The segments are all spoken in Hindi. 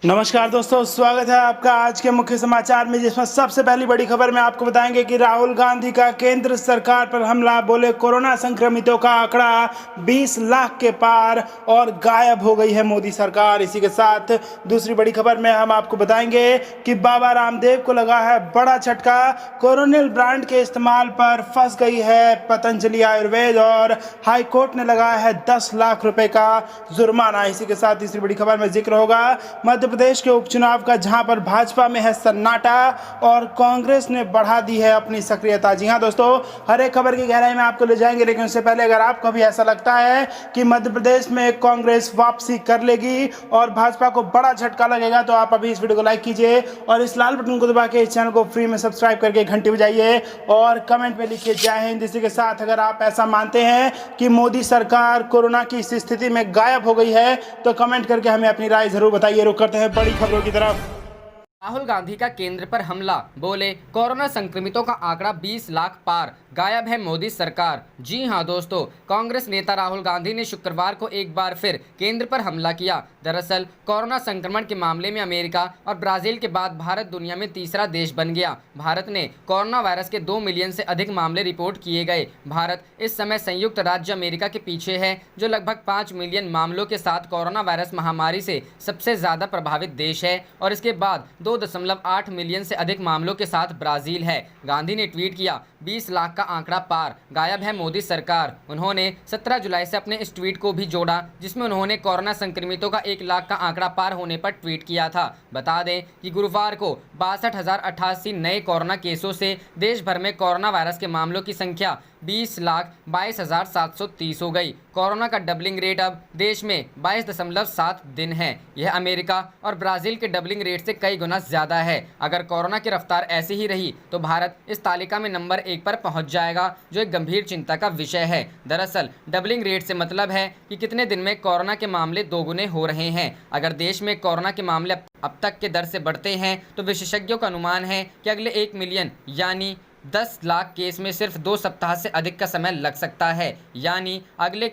नमस्कार दोस्तों, स्वागत है आपका आज के मुख्य समाचार में, जिसमें सबसे पहली बड़ी खबर में आपको बताएंगे कि राहुल गांधी का केंद्र सरकार पर हमला। बोले कोरोना संक्रमितों का आंकड़ा 20 लाख के पार और गायब हो गई है मोदी सरकार। इसी के साथ दूसरी बड़ी खबर में हम आपको बताएंगे कि बाबा रामदेव को लगा है बड़ा झटका। कोरोनिल ब्रांड के इस्तेमाल पर फंस गई है पतंजलि आयुर्वेद और हाईकोर्ट ने लगाया है 10 लाख रुपए का जुर्माना। इसी के साथ तीसरी बड़ी खबर में जिक्र होगा मध्य प्रदेश के उपचुनाव का, जहां पर भाजपा में है सन्नाटा और कांग्रेस ने बढ़ा दी है अपनी सक्रियता। जी हां दोस्तों, हर एक खबर की गहराई में आपको ले जाएंगे, लेकिन उससे पहले अगर आपको भी ऐसा लगता है कि मध्य प्रदेश में कांग्रेस वापसी कर लेगी और भाजपा को बड़ा झटका लगेगा, तो आप अभी इस वीडियो को लाइक कीजिए और इस लाल बटन को दबा के इस चैनल को फ्री में सब्सक्राइब करके घंटी बजाइए और कमेंट में लिखिए जय हिंद। इसी के साथ अगर आप ऐसा मानते हैं कि मोदी सरकार कोरोना की इस स्थिति में गायब हो गई है, तो कमेंट करके हमें अपनी राय जरूर बताइए। रुक करते हैं बड़ी खबरों की तरफ। राहुल गांधी का केंद्र पर हमला। बोले कोरोना संक्रमितों का आंकड़ा 20 लाख पार, गायब है मोदी सरकार। जी हां दोस्तों, कांग्रेस नेता राहुल गांधी ने शुक्रवार को एक बार फिर केंद्र पर हमला किया। दरअसल कोरोना संक्रमण के मामले में अमेरिका और ब्राजील के बाद भारत दुनिया में तीसरा देश बन गया। भारत ने कोरोना वायरस के 2 मिलियन से अधिक मामले रिपोर्ट किए गए। भारत इस समय संयुक्त राज्य अमेरिका के पीछे है, जो लगभग 5 मिलियन मामलों के साथ कोरोना वायरस महामारी से सबसे ज्यादा प्रभावित देश है और इसके बाद 2.8 मिलियन से अधिक मामलों के साथ ब्राजील है। गांधी ने ट्वीट किया, 20 लाख का आंकड़ा पार, गायब है मोदी सरकार। उन्होंने 17 जुलाई से अपने इस ट्वीट को भी जोड़ा, जिसमें उन्होंने कोरोना संक्रमितों का 1 लाख का आंकड़ा पार होने पर ट्वीट किया था। बता दें कि गुरुवार को 62,088 नए कोरोना केसों से देश भर में कोरोना वायरस के मामलों की संख्या 20,22,730 हो गई। कोरोना का डबलिंग रेट अब देश में 22.7 दिन है। यह अमेरिका और ब्राजील के डबलिंग रेट से कई गुना ज्यादा है। अगर कोरोना की रफ्तार ऐसी ही रही तो भारत इस तालिका में नंबर 1 पर पहुंच जाएगा, जो एक गंभीर चिंता का विषय है। दरअसल डबलिंग रेट से मतलब है कि कितने दिन में कोरोना के मामले दोगुने हो रहे हैं। अगर देश में कोरोना के मामले अब तक के दर से बढ़ते हैं तो विशेषज्ञों का अनुमान है कि अगले 1 मिलियन यानी 10 लाख केस में सिर्फ 2 सप्ताह से अधिक का समय लग सकता है। यानी अगले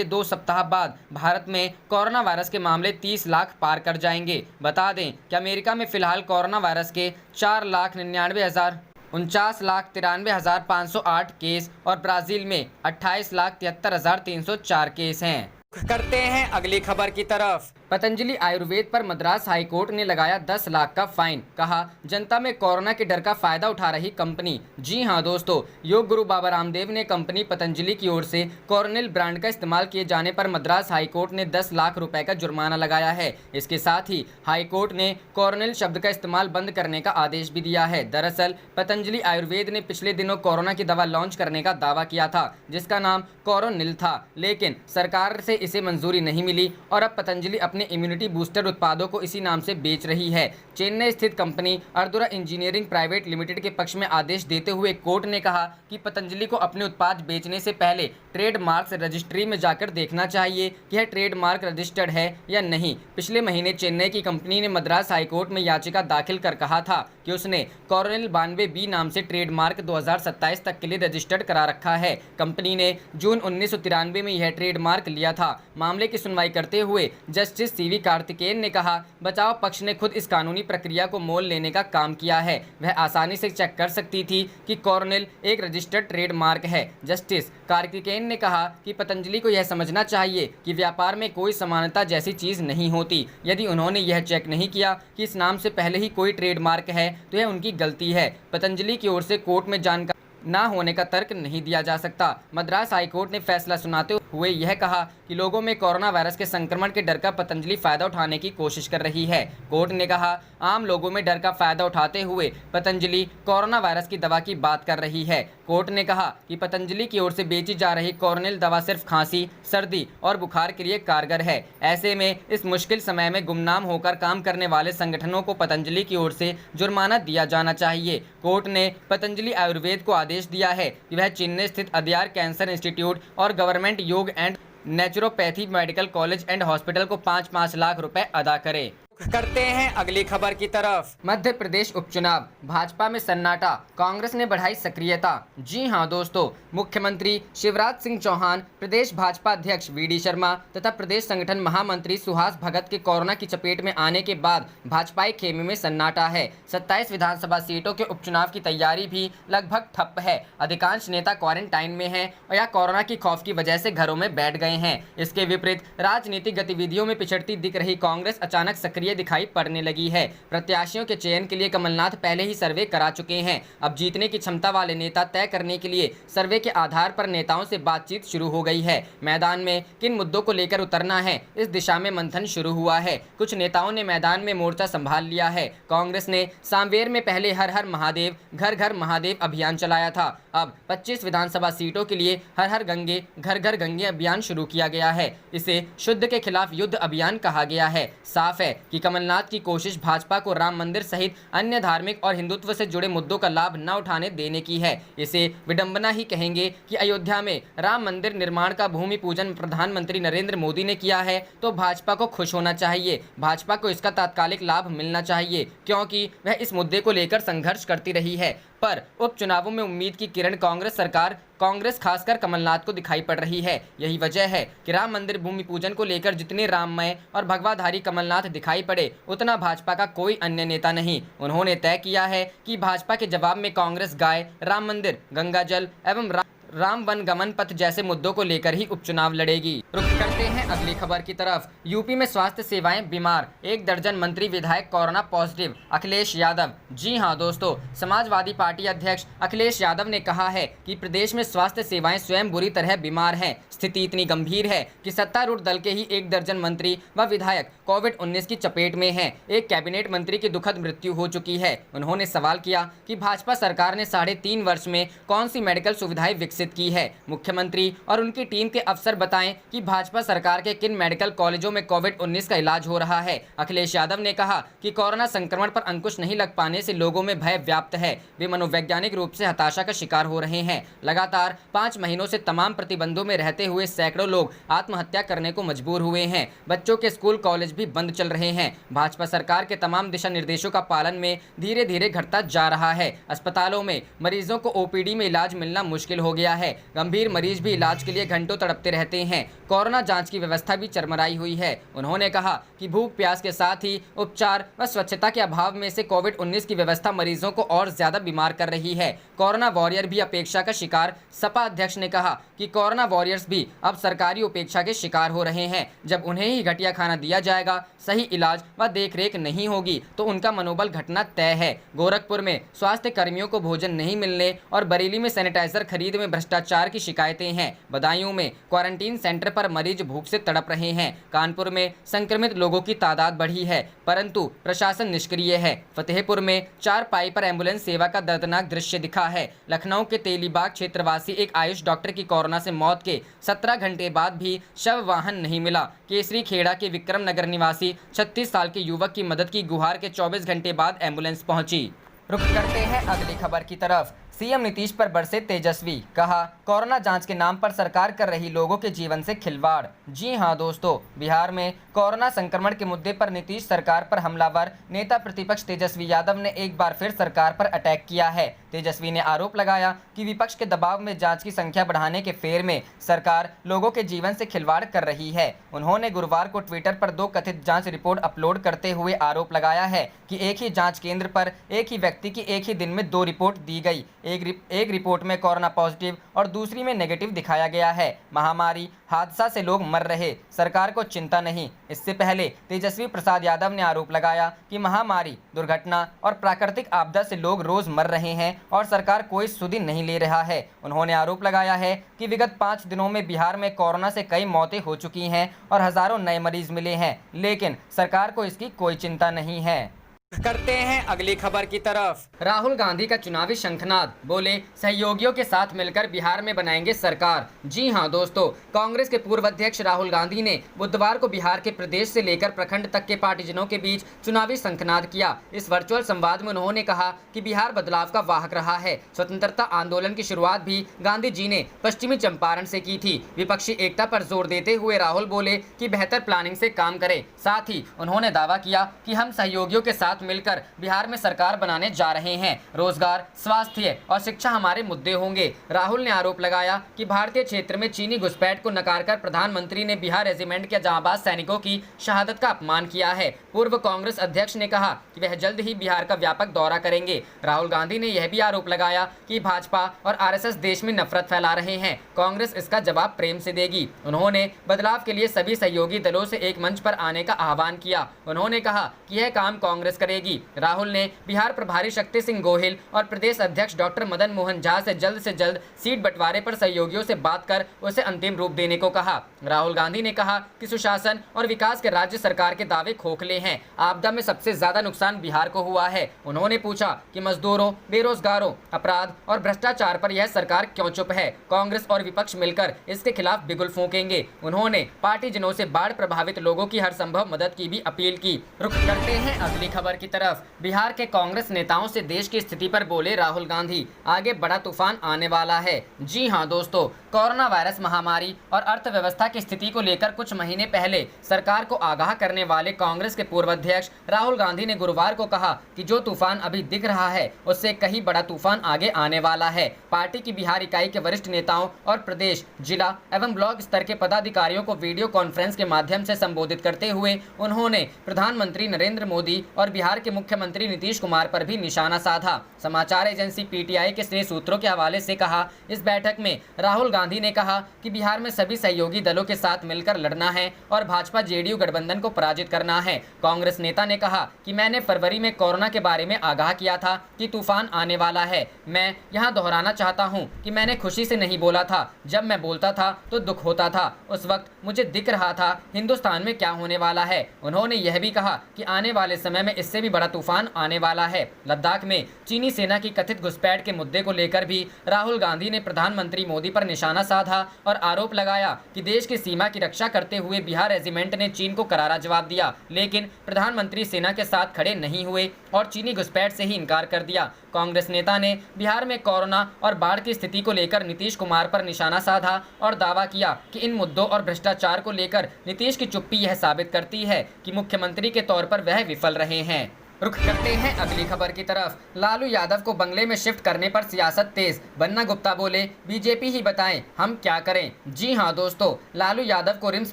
2 सप्ताह बाद भारत में कोरोना वायरस के मामले 30 लाख पार कर जाएंगे। बता दें कि अमेरिका में फिलहाल कोरोना वायरस के 4,49,508 केस और ब्राजील में 28,73,304 केस हैं। करते हैं अगली खबर की तरफ। पतंजलि आयुर्वेद पर मद्रास हाईकोर्ट ने लगाया 10 लाख का फाइन। कहा, जनता में कोरोना के डर का फायदा उठा रही कंपनी। जी हां दोस्तों, योग गुरु बाबा रामदेव ने कंपनी पतंजलि की ओर से कोरोनिल ब्रांड का इस्तेमाल किए जाने पर मद्रास हाईकोर्ट ने 10 लाख रुपए का जुर्माना लगाया है। इसके साथ ही हाईकोर्ट ने कोरोनिल शब्द का इस्तेमाल बंद करने का आदेश भी दिया है। दरअसल पतंजलि आयुर्वेद ने पिछले दिनों कोरोना की दवा लॉन्च करने का दावा किया था, जिसका नाम कोरोनिल था, लेकिन सरकार से इसे मंजूरी नहीं मिली और अब पतंजलि अपने इम्यूनिटी बूस्टर उत्पादों को इसी नाम से बेच रही है। चेन्नई स्थित कंपनी अर्दुरा इंजीनियरिंग प्राइवेट लिमिटेड के पक्ष में आदेश देते हुए कोर्ट ने कहा कि पतंजलि को अपने उत्पाद बेचने से पहले ट्रेडमार्क रजिस्ट्री में जाकर देखना चाहिए कि यह ट्रेडमार्क रजिस्टर्ड है या नहीं। पिछले महीने चेन्नई की कंपनी ने मद्रास हाईकोर्ट में याचिका दाखिल कर कहा था कि उसने कोरोनिल 92B नाम से ट्रेडमार्क 2027 तक के लिए रजिस्टर्ड करा रखा है। कंपनी ने जून 1993 में यह ट्रेडमार्क लिया था। मामले की सुनवाई करते हुए जस्टिस CV कार्तिकेयन ने कहा, बचाव पक्ष ने खुद इस कानूनी प्रक्रिया को मोल लेने का काम किया है। वह आसानी से चेक कर सकती थी कि कोरोनिल एक रजिस्टर्ड ट्रेडमार्क है। जस्टिस कार्तिकेयन ने कहा कि पतंजलि को यह समझना चाहिए कि व्यापार में कोई समानता जैसी चीज नहीं होती। यदि उन्होंने यह चेक नहीं किया कि इस नाम से पहले ही कोई ट्रेडमार्क है तो यह उनकी गलती है। पतंजलि की ओर से कोर्ट में जानकारी ना होने का तर्क नहीं दिया जा सकता। मद्रास हाईकोर्ट ने फैसला सुनाते हुए यह कहा कि लोगों में कोरोना वायरस के संक्रमण के डर का पतंजलि फायदा उठाने की कोशिश कर रही है। कोर्ट ने कहा, आम लोगों में डर का फायदा उठाते हुए पतंजलि कोरोना वायरस की दवा की बात कर रही है। कोर्ट ने कहा कि पतंजलि की ओर से बेची जा रही कोरोनिल दवा सिर्फ खांसी, सर्दी और बुखार के लिए कारगर है। ऐसे में इस मुश्किल समय में गुमनाम होकर काम करने वाले संगठनों को पतंजलि की ओर से जुर्माना दिया जाना चाहिए। कोर्ट ने पतंजलि आयुर्वेद को आदेश दिया है कि वह चेन्नई स्थित अदयार कैंसर इंस्टीट्यूट और गवर्नमेंट योग and naturopathy medical college and hospital को 5-5 लाख रुपए अदा करे। करते हैं अगली खबर की तरफ। मध्य प्रदेश उपचुनाव, भाजपा में सन्नाटा, कांग्रेस ने बढ़ाई सक्रियता। जी हां दोस्तों, मुख्यमंत्री शिवराज सिंह चौहान, प्रदेश भाजपा अध्यक्ष वीडी शर्मा तथा प्रदेश संगठन महामंत्री सुहास भगत के कोरोना की चपेट में आने के बाद भाजपाई खेमे में सन्नाटा है। 27 विधानसभा सीटों के उपचुनाव की तैयारी भी लगभग ठप है। अधिकांश नेता क्वारंटाइन में हैं या कोरोना की खौफ की वजह से घरों में बैठ गए हैं। इसके विपरीत राजनीतिक गतिविधियों में पिछड़ती दिख रही कांग्रेस अचानक सक्रिय दिखाई पड़ने लगी है। प्रत्याशियों के चयन के लिए कमलनाथ पहले ही सर्वे करा चुके हैं। अब जीतने की क्षमता वाले नेता तय करने के लिए सर्वे के आधार पर नेताओं से बातचीत शुरू हो गई है। मैदान में किन मुद्दों को लेकर उतरना है, इस दिशा में मंथन शुरू हुआ है। कुछ नेताओं ने मैदान में मोर्चा संभाल लिया है। कांग्रेस ने सांवेर में पहले हर हर महादेव, घर घर महादेव अभियान चलाया था। अब 25 विधानसभा सीटों के लिए हर हर गंगे, घर घर गंगे अभियान शुरू किया गया है। इसे शुद्ध के खिलाफ युद्ध अभियान कहा गया है। साफ है कि कमलनाथ की कोशिश भाजपा को राम मंदिर सहित अन्य धार्मिक और हिंदुत्व से जुड़े मुद्दों का लाभ न उठाने देने की है। इसे विडंबना ही कहेंगे कि अयोध्या में राम मंदिर निर्माण का भूमि पूजन प्रधानमंत्री नरेंद्र मोदी ने किया है, तो भाजपा को खुश होना चाहिए। भाजपा को इसका तात्कालिक लाभ मिलना चाहिए, क्योंकि वह इस मुद्दे को लेकर संघर्ष करती रही है। पर उपचुनावों में उम्मीद की किरण कांग्रेस खासकर कमलनाथ को दिखाई पड़ रही है। यही वजह है कि राम मंदिर भूमि पूजन को लेकर जितने राममय और भगवाधारी कमलनाथ दिखाई पड़े, उतना भाजपा का कोई अन्य नेता नहीं। उन्होंने तय किया है कि भाजपा के जवाब में कांग्रेस गाय, राम मंदिर, गंगा जल एवं राम वन गमन पथ जैसे मुद्दों को लेकर ही उपचुनाव लड़ेगी। रुक करते हैं अगली खबर की तरफ। यूपी में स्वास्थ्य सेवाएं बीमार, 1 दर्जन मंत्री विधायक कोरोना पॉजिटिव। अखिलेश यादव। जी हां दोस्तों, समाजवादी पार्टी अध्यक्ष अखिलेश यादव ने कहा है कि प्रदेश में स्वास्थ्य सेवाएं स्वयं बुरी तरह बीमार हैं। स्थिति इतनी गंभीर है कि सत्तारूढ़ दल के ही 1 दर्जन मंत्री व विधायक कोविड-19 की चपेट में हैं। एक कैबिनेट मंत्री की दुखद मृत्यु हो चुकी है। उन्होंने सवाल किया कि भाजपा सरकार ने 3.5 वर्ष में कौन सी मेडिकल सुविधाएं विकसित की है। मुख्यमंत्री और उनकी टीम के अफसर बताएं कि भाजपा सरकार के किन मेडिकल कॉलेजों में कोविड-19 का इलाज हो रहा है। अखिलेश यादव ने कहा कि कोरोना संक्रमण पर अंकुश नहीं लग पाने से लोगों में भय व्याप्त है। वे मनोवैज्ञानिक रूप से हताशा का शिकार हो रहे हैं। लगातार 5 महीनों से तमाम प्रतिबंधों में रहते हुए सैकड़ों लोग आत्महत्या करने को मजबूर हुए हैं। बच्चों के स्कूल कॉलेज भी बंद चल रहे हैं। भाजपा सरकार के तमाम दिशा निर्देशों का पालन में धीरे धीरे घटता जा रहा है। अस्पतालों में मरीजों को ओपीडी में इलाज मिलना मुश्किल हो गया है। गंभीर मरीज भी इलाज के लिए घंटों तड़पते रहते हैं। कोरोना जांच की व्यवस्था भी चरमराई हुई है। उन्होंने कहा कि भूख प्यास के साथ ही उपचार व स्वच्छता के अभाव में से कोविड-19 की व्यवस्था मरीजों को और ज्यादा बीमार कर रही है। कोरोना वॉरियर भी अपेक्षा का शिकार। सपा अध्यक्ष ने कहा कि कोरोना वॉरियर्स भी अब सरकारी उपेक्षा के शिकार हो रहे हैं। जब उन्हें ही घटिया खाना दिया जाएगा, सही इलाज व देखरेख नहीं होगी, तो उनका मनोबल घटना तय है। गोरखपुर में स्वास्थ्य कर्मियों को भोजन नहीं मिलने और बरेली में सैनिटाइजर खरीद में भ्रष्टाचार की शिकायतें हैं। बदायूं में क्वारंटीन सेंटर पर मरीज भूख से तड़प रहे हैं। कानपुर में संक्रमित लोगों की तादाद बढ़ी है, परंतु प्रशासन निष्क्रिय है। फतेहपुर में 4 पाई पर एम्बुलेंस सेवा का दर्दनाक दृश्य दिखा है। लखनऊ के तेलीबाग क्षेत्रवासी एक आयुष डॉक्टर की कोरोना से मौत के 17 घंटे बाद भी शव वाहन नहीं मिला। केसरी खेड़ा के विक्रम नगर निवासी 36 साल के युवक की मदद की गुहार के 24 घंटे बाद एम्बुलेंस पहुंची। रुक करते हैं अगली खबर की तरफ। सीएम नीतीश पर बरसे तेजस्वी। कहा कोरोना जांच के नाम पर सरकार कर रही लोगों के जीवन से खिलवाड़। जी हां दोस्तों, बिहार में कोरोना संक्रमण के मुद्दे पर नीतीश सरकार पर हमलावर नेता प्रतिपक्ष तेजस्वी यादव ने एक बार फिर सरकार पर अटैक किया है। तेजस्वी ने आरोप लगाया कि विपक्ष के दबाव में जांच की संख्या बढ़ाने के फेर में सरकार लोगों के जीवन से खिलवाड़ कर रही है। उन्होंने गुरुवार को ट्विटर पर 2 कथित जांच रिपोर्ट अपलोड करते हुए आरोप लगाया है कि एक ही जांच केंद्र पर एक ही व्यक्ति की एक ही दिन में 2 रिपोर्ट दी गई। एक रिपोर्ट में कोरोना पॉजिटिव और दूसरी में नेगेटिव दिखाया गया है। महामारी हादसा से लोग मर रहे, सरकार को चिंता नहीं। इससे पहले तेजस्वी प्रसाद यादव ने आरोप लगाया कि महामारी, दुर्घटना और प्राकृतिक आपदा से लोग रोज मर रहे हैं और सरकार कोई सुधि नहीं ले रहा है। उन्होंने आरोप लगाया है कि विगत 5 दिनों में बिहार में कोरोना से कई मौतें हो चुकी हैं और हजारों नए मरीज मिले हैं, लेकिन सरकार को इसकी कोई चिंता नहीं है। करते हैं अगली खबर की तरफ। राहुल गांधी का चुनावी शंखनाद, बोले सहयोगियों के साथ मिलकर बिहार में बनाएंगे सरकार। जी हां दोस्तों, कांग्रेस के पूर्व अध्यक्ष राहुल गांधी ने बुधवार को बिहार के प्रदेश से लेकर प्रखंड तक के पार्टीजनों के बीच चुनावी शंखनाद किया। इस वर्चुअल संवाद में उन्होंने कहा कि बिहार बदलाव का वाहक रहा है। स्वतंत्रता आंदोलन की शुरुआत भी गांधी जी ने पश्चिमी चंपारण से की थी। विपक्षी एकता पर जोर देते हुए राहुल बोले कि बेहतर प्लानिंग से काम करें। साथ ही उन्होंने दावा किया कि हम सहयोगियों के साथ मिलकर बिहार में सरकार बनाने जा रहे हैं। रोजगार, स्वास्थ्य और शिक्षा हमारे मुद्दे होंगे। राहुल ने आरोप लगाया कि भारतीय क्षेत्र में चीनी घुसपैठ को नकारकर प्रधानमंत्री ने बिहार रेजिमेंट के जांबाज सैनिकों की शहादत का अपमान किया है। पूर्व कांग्रेस अध्यक्ष ने कहा कि वह जल्द ही बिहार का व्यापक दौरा करेंगे। राहुल गांधी ने यह भी आरोप लगाया कि भाजपा और आरएसएस देश में नफरत फैला रहे हैं। कांग्रेस इसका जवाब प्रेम से देगी। उन्होंने बदलाव के लिए सभी सहयोगी दलों से एक मंच पर आने का आह्वान किया। उन्होंने कहा कि यह काम कांग्रेस करेगी। राहुल ने बिहार प्रभारी शक्ति सिंह गोहिल और प्रदेश अध्यक्ष डॉक्टर मदन मोहन झा से जल्द सीट बंटवारे पर सहयोगियों से बात कर उसे अंतिम रूप देने को कहा। राहुल गांधी ने कहा कि सुशासन और विकास के राज्य सरकार के दावे खोखले हैं। आपदा में सबसे ज्यादा नुकसान बिहार को हुआ है। उन्होंने पूछा कि मजदूरों, बेरोजगारों, अपराध और भ्रष्टाचार पर यह सरकार क्यों चुप है। कांग्रेस और विपक्ष मिलकर इसके खिलाफ बिगुल फूंकेंगे। उन्होंने पार्टीजनों से बाढ़ प्रभावित लोगों की हर संभव मदद की भी अपील की। रुख करते हैं अगली खबर की तरफ। बिहार के कांग्रेस नेताओं से देश की स्थिति पर बोले राहुल गांधी, आगे बड़ा तूफान आने वाला है। जी हां दोस्तों, कोरोना वायरस महामारी और अर्थव्यवस्था की स्थिति को लेकर कुछ महीने पहले सरकार को आगाह करने वाले कांग्रेस के पूर्व अध्यक्ष राहुल गांधी ने गुरुवार को कहा कि जो तूफान अभी दिख रहा है उससे कहीं बड़ा तूफान आगे आने वाला है। पार्टी की बिहार इकाई के वरिष्ठ नेताओं और प्रदेश, जिला एवं ब्लॉक स्तर के पदाधिकारियों को वीडियो कॉन्फ्रेंस के माध्यम से संबोधित करते हुए उन्होंने प्रधानमंत्री नरेंद्र मोदी और बिहार के मुख्यमंत्री नीतीश कुमार पर भी निशाना साधा। समाचार एजेंसी पीटीआई के स्नेह सूत्रों के हवाले से कहा, इस बैठक में राहुल गांधी ने कहा कि बिहार में सभी सहयोगी दलों के साथ मिलकर लड़ना है और भाजपा जेडीयू गठबंधन को पराजित करना है। कांग्रेस नेता ने कहा कि मैंने फरवरी में कोरोना के बारे में आगाह किया था कि तूफान आने वाला है। मैं यहां दोहराना चाहता हूं कि मैंने खुशी से नहीं बोला था। जब मैं बोलता था तो दुख होता था। उस वक्त मुझे दिख रहा था हिंदुस्तान में क्या होने वाला है। उन्होंने यह भी कहा कि आने वाले समय में इससे भी बड़ा तूफान आने वाला है। लद्दाख में चीनी सेना की कथित घुसपैठ के मुद्दे को लेकर भी राहुल गांधी ने प्रधानमंत्री मोदी पर निशाना साधा और आरोप लगाया कि देश की सीमा की रक्षा करते हुए बिहार रेजिमेंट ने चीन को करारा जवाब दिया, लेकिन प्रधानमंत्री सेना के साथ खड़े नहीं हुए और चीनी घुसपैठ से ही इनकार कर दिया। कांग्रेस नेता ने बिहार में कोरोना और बाढ़ की स्थिति को लेकर नीतीश कुमार पर निशाना साधा और दावा किया कि इन मुद्दों और भ्रष्टाचार को लेकर नीतीश की चुप्पी यह साबित करती है कि मुख्यमंत्री के तौर पर वह विफल रहे हैं। रुख करते हैं अगली खबर की तरफ। लालू यादव को बंगले में शिफ्ट करने पर सियासत तेज, बन्ना गुप्ता बोले बीजेपी ही बताएं हम क्या करें। जी हां दोस्तों, लालू यादव को रिम्स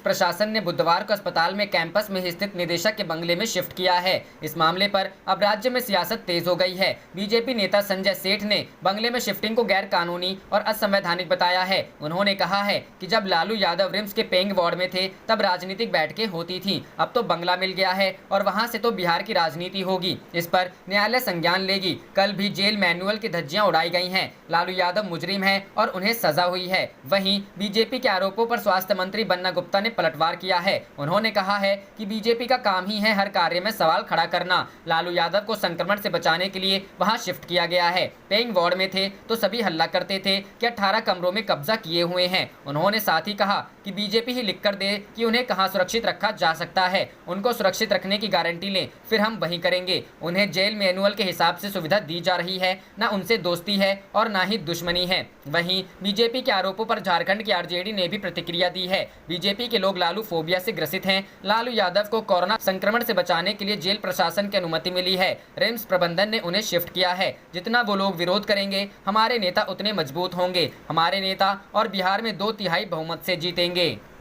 प्रशासन ने बुधवार को अस्पताल में कैंपस में स्थित निदेशक के बंगले में शिफ्ट किया है। इस मामले पर अब राज्य में सियासत तेज हो गई है। बीजेपी नेता संजय सेठ ने बंगले में शिफ्टिंग को गैर कानूनी और असंवैधानिक बताया है। उन्होंने कहा है कि जब लालू यादव रिम्स के पेइंग वार्ड में थे तब राजनीतिक बैठकें होती थी, अब तो बंगला मिल गया है और वहां से तो बिहार की राजनीति होगी। इस पर न्यायालय संज्ञान लेगी। कल भी जेल मैनुअल की धज्जियां उड़ाई गई हैं। लालू यादव मुजरिम हैं और उन्हें सजा हुई है। वहीं बीजेपी के आरोपों पर स्वास्थ्य मंत्री बन्ना गुप्ता ने पलटवार किया है। उन्होंने कहा है कि बीजेपी का काम ही है हर कार्य में सवाल खड़ा करना। लालू यादव को संक्रमण से बचाने के लिए वहां शिफ्ट किया गया है। पेइंग वार्ड में थे तो सभी हल्ला करते थे कि 18 कमरों में कब्जा किए हुए हैं। उन्होंने साथ ही कहा कि बीजेपी ही लिख कर दे कि उन्हें कहां सुरक्षित रखा जा सकता है, उनको सुरक्षित रखने की गारंटी लें, फिर हम वही करेंगे। उन्हें जेल मैनुअल के हिसाब से सुविधा दी जा रही है, न उनसे दोस्ती है और न ही दुश्मनी है। वहीं बीजेपी के आरोपों पर झारखंड की आरजेडी ने भी प्रतिक्रिया दी है। बीजेपी के लोग लालू फोबिया से ग्रसित हैं। लालू यादव को कोरोना संक्रमण से बचाने के लिए जेल प्रशासन की अनुमति मिली है। रिम्स प्रबंधन ने उन्हें शिफ्ट किया है। जितना वो लोग विरोध करेंगे हमारे नेता उतने मजबूत होंगे। हमारे नेता और बिहार में 2/3 बहुमत से जीतेंगे।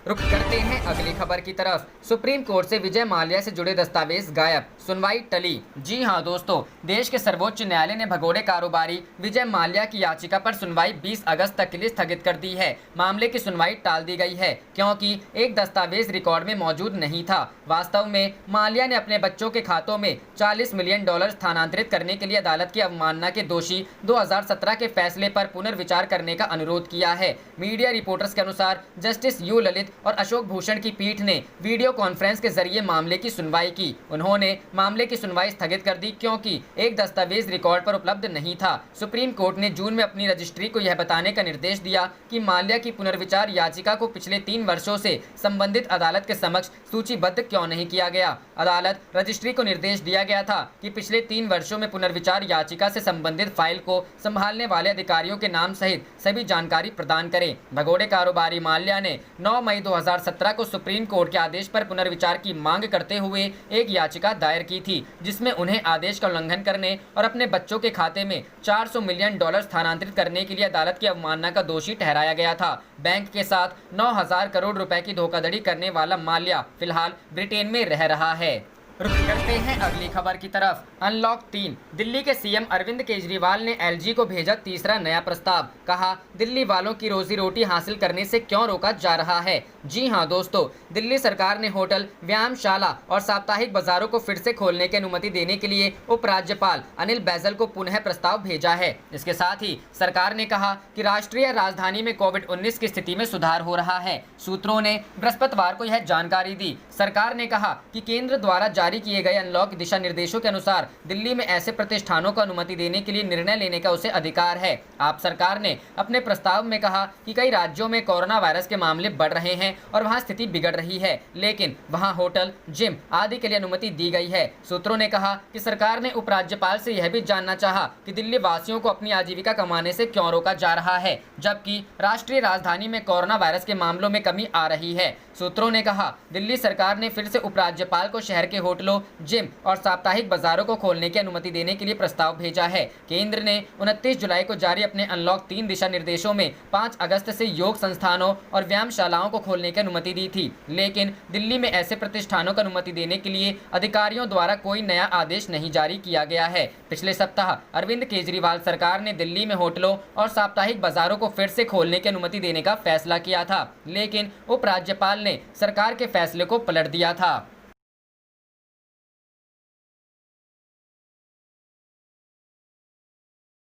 रुख करते हैं अगली खबर की तरफ। सुप्रीम कोर्ट से विजय माल्या से जुड़े दस्तावेज गायब, सुनवाई टली। जी हां दोस्तों, देश के सर्वोच्च न्यायालय ने भगोड़े कारोबारी विजय माल्या की याचिका पर सुनवाई 20 अगस्त तक के लिए स्थगित कर दी है। मामले की सुनवाई टाल दी गई है क्योंकि एक दस्तावेज रिकॉर्ड में मौजूद नहीं था। वास्तव में माल्या ने अपने बच्चों के खातों में $40 मिलियन स्थानांतरित करने के लिए अदालत की अवमानना के दोषी 2017 के फैसले पर पुनर्विचार करने का अनुरोध किया है। मीडिया रिपोर्टर्स के अनुसार जस्टिस यू ललित और अशोक भूषण की पीठ ने वीडियो कॉन्फ्रेंस के जरिए मामले की सुनवाई की। उन्होंने मामले की सुनवाई स्थगित कर दी क्योंकि एक दस्तावेज रिकॉर्ड पर उपलब्ध नहीं था। सुप्रीम कोर्ट ने जून में अपनी रजिस्ट्री को यह बताने का निर्देश दिया कि माल्या की पुनर्विचार याचिका को पिछले 3 वर्षों से संबंधित अदालत के समक्ष सूचीबद्ध क्यों नहीं किया गया। अदालत रजिस्ट्री को निर्देश दिया गया था कि पिछले 3 वर्षों में पुनर्विचार याचिका से संबंधित फाइल को संभालने वाले अधिकारियों के नाम सहित सभी जानकारी प्रदान करें। भगोड़े कारोबारी माल्या ने 9 मई 2017 को सुप्रीम कोर्ट के आदेश पर पुनर्विचार की मांग करते हुए एक याचिका दायर की थी, जिसमें उन्हें आदेश का उल्लंघन करने और अपने बच्चों के खाते में $400 मिलियन स्थानांतरित करने के लिए अदालत की अवमानना का दोषी ठहराया गया था। बैंक के साथ 9,000 करोड़ रुपए की धोखाधड़ी करने वाला माल्या फिलहाल ब्रिटेन में रह रहा है। रुक करते हैं अगली खबर की तरफ। अनलॉक 3। दिल्ली के सीएम अरविंद केजरीवाल ने एलजी को भेजा तीसरा नया प्रस्ताव। कहा, दिल्ली वालों की रोजी रोटी हासिल करने से क्यों रोका जा रहा है। जी हां दोस्तों, दिल्ली सरकार ने होटल, व्यायामशाला और साप्ताहिक बाजारों को फिर से खोलने की अनुमति देने के लिए उपराज्यपाल अनिल बैजल को पुनः प्रस्ताव भेजा है। इसके साथ ही सरकार ने कहा कि राष्ट्रीय राजधानी में कोविड-19 की स्थिति में सुधार हो रहा है। सूत्रों ने बृहस्पतिवार को यह जानकारी दी। सरकार ने कहा कि केंद्र द्वारा जारी किए गए अनलॉक दिशा निर्देशों के अनुसार दिल्ली में ऐसे प्रतिष्ठानों को अनुमति देने के लिए निर्णय लेने का उसे अधिकार है। आप सरकार ने अपने प्रस्ताव में कहा कि कई राज्यों में कोरोना वायरस के मामले बढ़ रहे हैं और वहां स्थिति बिगड़ रही है, लेकिन वहां होटल, जिम आदि के लिए अनुमति दी गई है। सूत्रों ने कहा कि सरकार ने उपराज्यपाल से यह भी जानना चाहा कि दिल्ली वासियों को अपनी आजीविका कमाने से क्यों रोका जा रहा है, जबकि राष्ट्रीय राजधानी में कोरोना वायरस के मामलों में कमी आ रही है। सूत्रों ने कहा, दिल्ली सरकार ने फिर से उपराज्यपाल को शहर के होटलों, जिम और साप्ताहिक बाजारों को खोलने की अनुमति देने के लिए प्रस्ताव भेजा है। केंद्र ने 29 जुलाई को जारी अपने अनलॉक 3 दिशा निर्देशों में 5 अगस्त से योग संस्थानों और व्यायामशालाओं को खोलने की अनुमति दी थी, लेकिन दिल्ली में ऐसे प्रतिष्ठानों को अनुमति देने के लिए अधिकारियों द्वारा कोई नया आदेश नहीं जारी किया गया है। पिछले सप्ताह अरविंद केजरीवाल सरकार ने दिल्ली में होटलों और साप्ताहिक बाजारों को फिर से खोलने की अनुमति देने का फैसला किया था, लेकिन उपराज्यपाल ने सरकार के फैसले को पलट दिया था।